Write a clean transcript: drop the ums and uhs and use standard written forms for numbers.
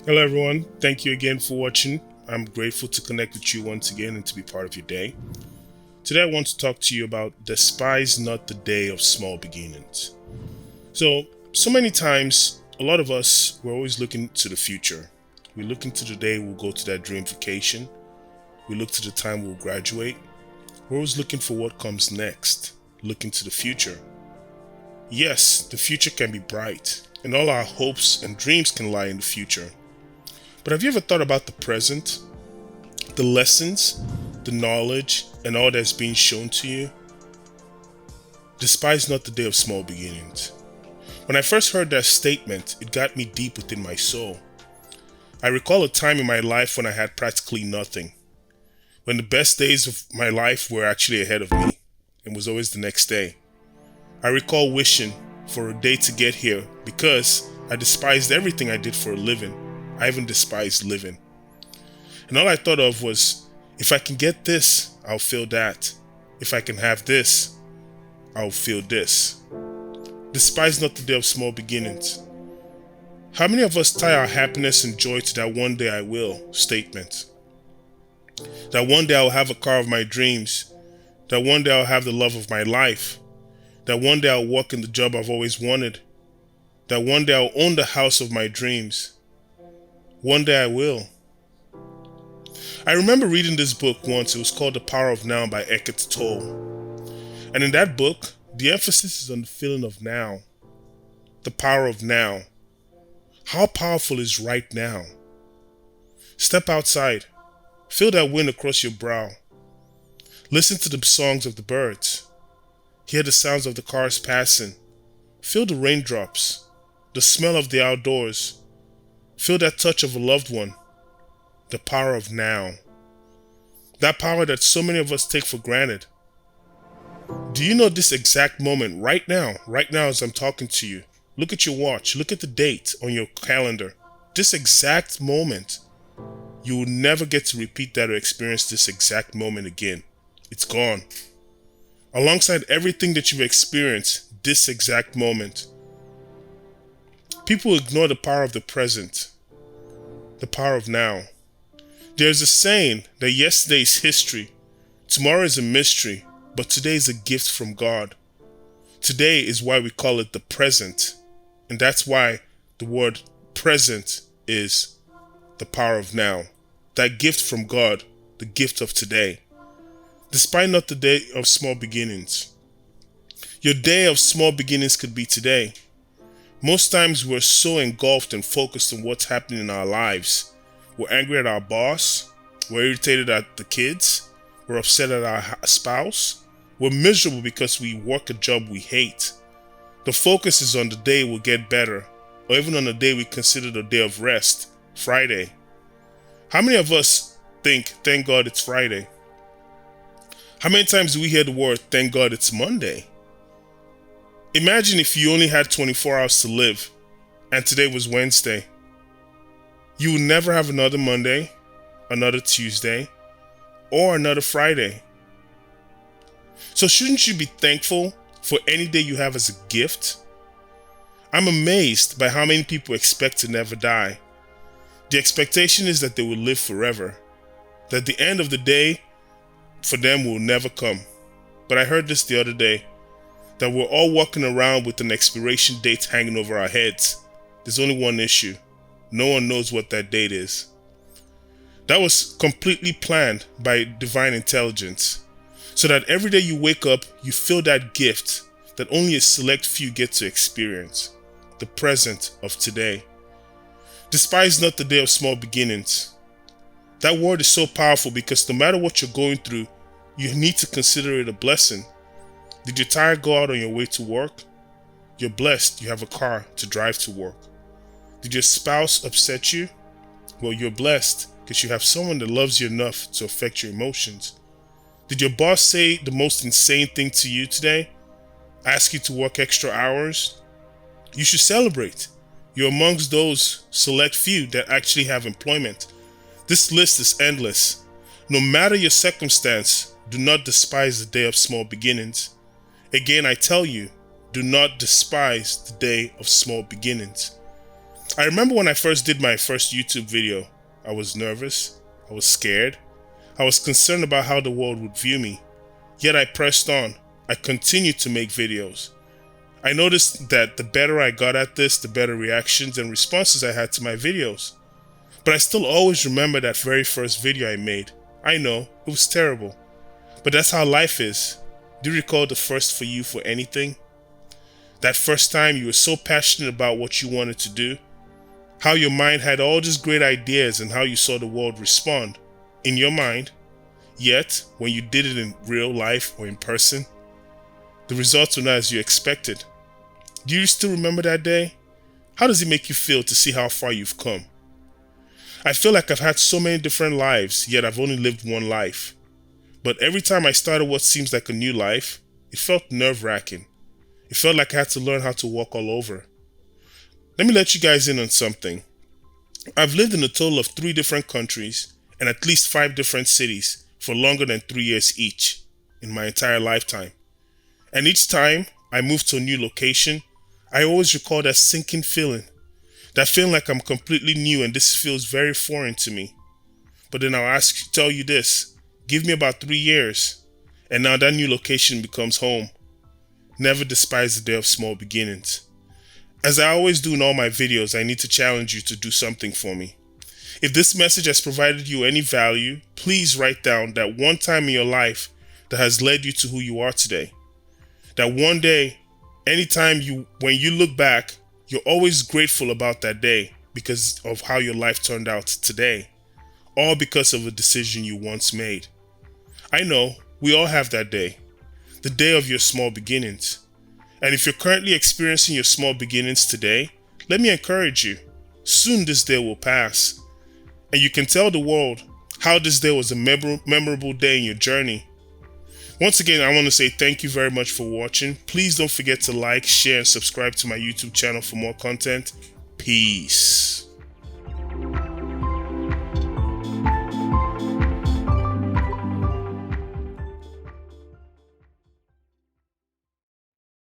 Hello, everyone. Thank you again for watching. I'm grateful to connect with you once again and to be part of your day. Today, I want to talk to you about despise not the day of small beginnings. So many times, a lot of us, we're always looking to the future. We look into the day we'll go to that dream vacation. We look to the time we'll graduate. We're always looking for what comes next, looking to the future. Yes, the future can be bright, and all our hopes and dreams can lie in the future. But have you ever thought about the present? The lessons, the knowledge, and all that's being shown to you? Despise not the day of small beginnings. When I first heard that statement, it got me deep within my soul. I recall a time in my life when I had practically nothing, when the best days of my life were actually ahead of me and was always the next day. I recall wishing for a day to get here because I despised everything I did for a living. I even despised living. And all I thought of was, if I can get this, I'll feel that. If I can have this, I'll feel this. Despise not the day of small beginnings. How many of us tie our happiness and joy to that one day I will statement? That one day I'll have a car of my dreams. That one day I'll have the love of my life. That one day I'll work in the job I've always wanted. That one day I'll own the house of my dreams. One day I will. I remember reading this book once. It was called The Power of Now by Eckhart Tolle. And in that book, the emphasis is on the feeling of now. The power of now. How powerful is right now? Step outside. Feel that wind across your brow. Listen to the songs of the birds. Hear the sounds of the cars passing. Feel the raindrops. The smell of the outdoors. Feel that touch of a loved one. The power of now. That power that so many of us take for granted. Do you know this exact moment right now as I'm talking to you? Look at your watch. Look at the date on your calendar. This exact moment. You will never get to repeat that or experience this exact moment again. It's gone. Alongside everything that you've experienced, this exact moment. People ignore the power of the present. The power of now. There's a saying that yesterday is history, tomorrow is a mystery, but today is a gift from God. Today is why we call it the present, and that's why the word present is the power of now. That gift from God, the gift of today. Despite not the day of small beginnings. Your day of small beginnings could be today. Most times we're so engulfed and focused on what's happening in our lives. We're angry at our boss. We're irritated at the kids. We're upset at our spouse. We're miserable because we work a job we hate. The focus is on the day we'll get better, or even on the day we consider the day of rest, Friday. How many of us think, thank God it's Friday? How many times do we hear the word, thank God it's Monday? Imagine if you only had 24 hours to live and today was Wednesday. You would never have another Monday, another Tuesday, or another Friday. So shouldn't you be thankful for any day you have as a gift? I'm amazed by how many people expect to never die. The expectation is that they will live forever, that the end of the day for them will never come. But I heard this the other day, that we're all walking around with an expiration date hanging over our heads. There's only one issue. No one knows what that date is. That was completely planned by divine intelligence, so that every day you wake up, you feel that gift that only a select few get to experience, the present of today. Despise not the day of small beginnings. That word is so powerful because no matter what you're going through, you need to consider it a blessing. Did your tire go out on your way to work? You're blessed you have a car to drive to work. Did your spouse upset you? Well, you're blessed because you have someone that loves you enough to affect your emotions. Did your boss say the most insane thing to you today? Ask you to work extra hours? You should celebrate. You're amongst those select few that actually have employment. This list is endless. No matter your circumstance, do not despise the day of small beginnings. Again, I tell you, do not despise the day of small beginnings. I remember when I first did my first YouTube video, I was nervous, I was scared, I was concerned about how the world would view me. Yet I pressed on. I continued to make videos. I noticed that the better I got at this, the better reactions and responses I had to my videos. But I still always remember that very first video I made. I know, it was terrible. But that's how life is. Do you recall the first for you for anything? That first time you were so passionate about what you wanted to do? How your mind had all these great ideas and how you saw the world respond in your mind. Yet, when you did it in real life or in person, the results were not as you expected. Do you still remember that day? How does it make you feel to see how far you've come? I feel like I've had so many different lives, yet I've only lived one life. But every time I started what seems like a new life, it felt nerve-wracking. It felt like I had to learn how to walk all over. Let me let you guys in on something. I've lived in a total of 3 different countries and at least 5 different cities for longer than 3 years each in my entire lifetime. And each time I move to a new location, I always recall that sinking feeling. That feeling like I'm completely new and this feels very foreign to me. But then tell you this. Give me about 3 years, and now that new location becomes home. Never despise the day of small beginnings. As I always do in all my videos, I need to challenge you to do something for me. If this message has provided you any value, please write down that one time in your life that has led you to who you are today. That one day, when you look back, you're always grateful about that day because of how your life turned out today. All because of a decision you once made. I know, we all have that day. The day of your small beginnings. And if you're currently experiencing your small beginnings today, let me encourage you. Soon this day will pass. And you can tell the world how this day was a memorable day in your journey. Once again, I want to say thank you very much for watching. Please don't forget to like, share, and subscribe to my YouTube channel for more content. Peace.